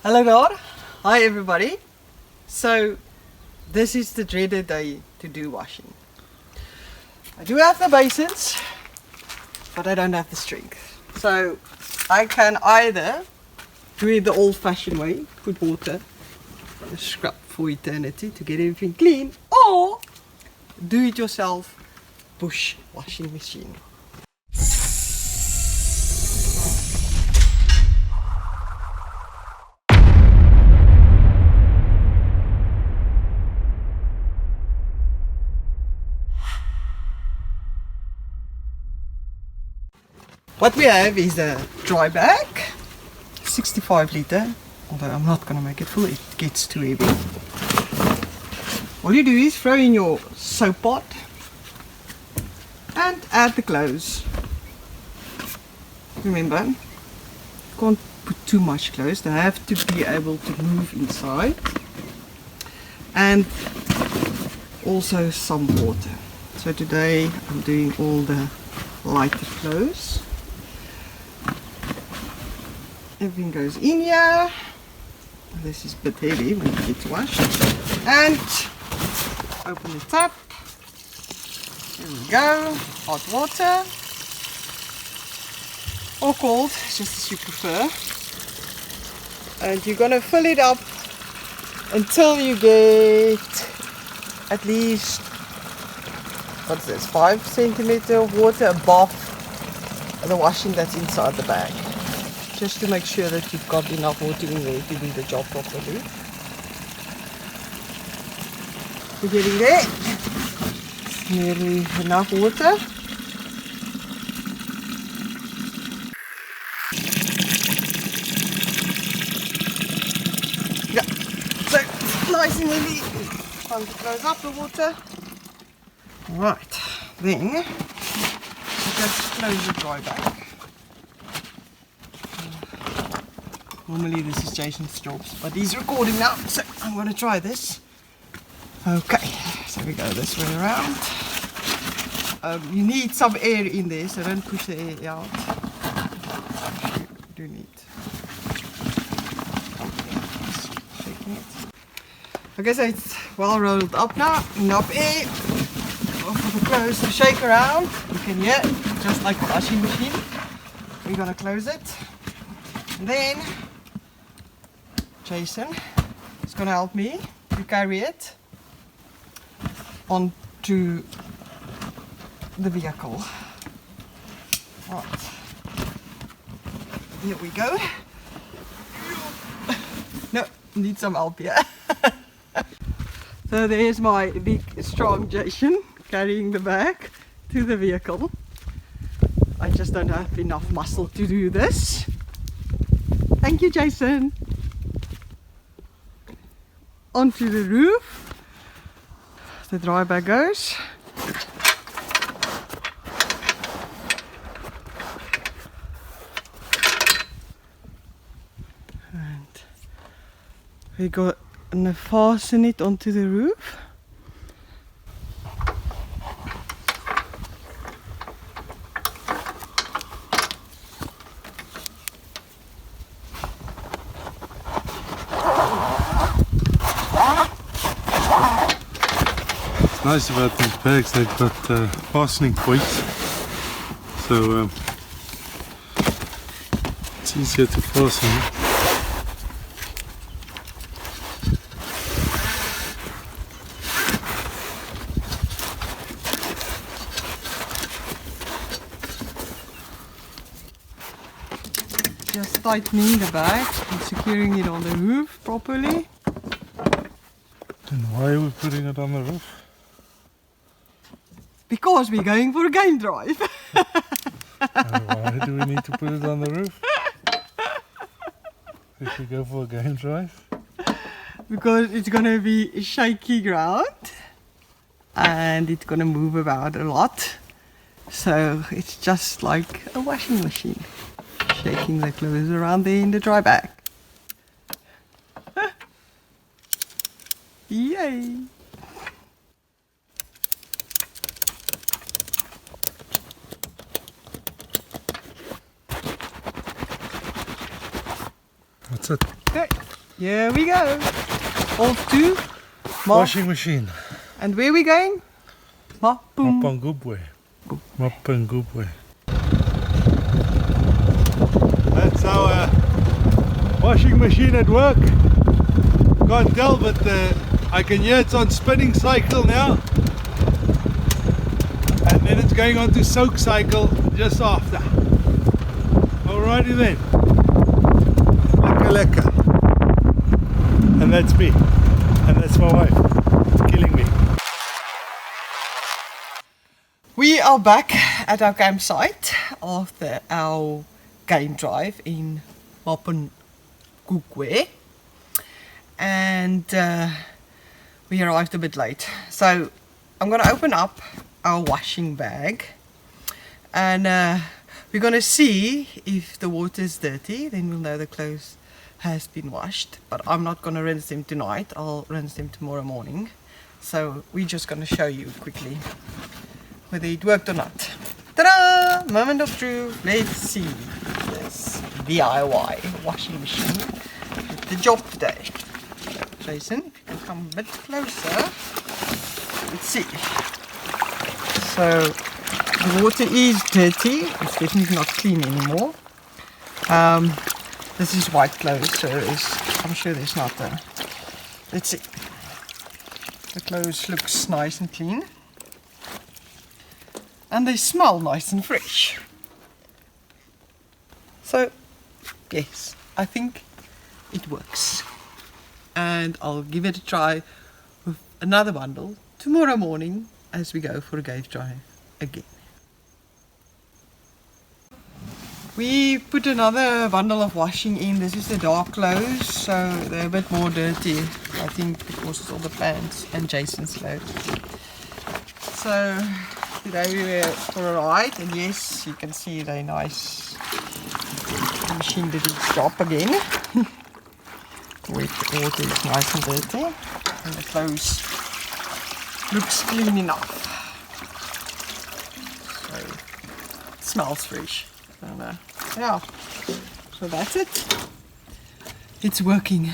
Hello there. Hi everybody. So this is the dreaded day to do washing. I do have the basins, but I don't have the strength. So I can either do it the old-fashioned way, put water, scrub for eternity to get everything clean, or do it yourself, push washing machine. What we have is a dry bag, 65 litre, although I'm not going to make it full, it gets too heavy. All you do is throw in your soap pot and add the clothes. Remember, you can't put too much clothes, they have to be able to move inside. And also some water. So today I'm doing all the lighter clothes. Everything goes in here. This is a bit heavy when it gets washed. And open the tap. There we go. Hot water. Or cold, just as you prefer. And you're going to fill it up until you get at least, what's this, 5 centimeters of water above the washing that's inside the bag. Just to make sure that you've got enough water in there to do the job properly. We're getting there. It's nearly enough water. Yeah, so nice and heavy. Time to close up the water. Right, then just close the dry bag. Normally this is Jason's jobs, but he's recording now, so I'm going to try this. Okay, so we go this way around. You need some air in there, so don't push the air out. You do need. Shaking it. Okay, so it's well rolled up now, enough air. Go for the clothes to shake around. You can hear, just like a washing machine. We're going to close it. And then Jason is going to help me to carry it onto the vehicle. Right, here we go. No, need some help here. So there's my big strong Jason carrying the bag to the vehicle. I just don't have enough muscle to do this. Thank you, Jason. Onto the roof. The dry bag goes. And we got to fasten it onto the roof. Nice about these bags, they've got fastening points, so it's easier to fasten it. Just tightening the bag and securing it on the roof properly. And why are we putting it on the roof? Because we're going for a game drive. Why do we need to put it on the roof? If we go for a game drive? Because it's going to be shaky ground and it's going to move about a lot. So it's just like a washing machine. Shaking the clothes around there in the dry bag. Yay! That's it. Okay. Here we go. Off to Washing machine. And where are we going? Mapoon. Mapangubwe. Mapangubwe. That's our washing machine at work. Can't tell, but I can hear it's on spinning cycle now. And then it's going on to soak cycle just after. Alrighty then. Lekker lekker. And that's me. And that's my wife. Killing me. We are back at our campsite after our game drive in Mapangubwe. And we arrived a bit late. So I'm going to open up our washing bag. And we're going to see if the water is dirty. Then we'll know the clothes has been washed. But I'm not going to rinse them tonight. I'll rinse them tomorrow morning. So we're just going to show you quickly whether it worked or not. Ta-da! Moment of truth. Let's see this D.I.Y. washing machine did the job today. So, Jason, if you can come a bit closer. Let's see. So the water is dirty. It's definitely not clean anymore. This is white clothes, so I'm sure there's not a... Let's see. The clothes looks nice and clean. And they smell nice and fresh. So, yes, I think it works. And I'll give it a try with another bundle tomorrow morning as we go for a game drive again. We put another bundle of washing in. This is the dark clothes, so they're a bit more dirty, I think, because it's all the pants and Jason's clothes. So today we were for a ride, and yes, you can see they're nice. The machine did its job again. Wet water is nice and dirty, and the clothes looks clean enough. So it smells fresh. And, yeah, so that's it. It's working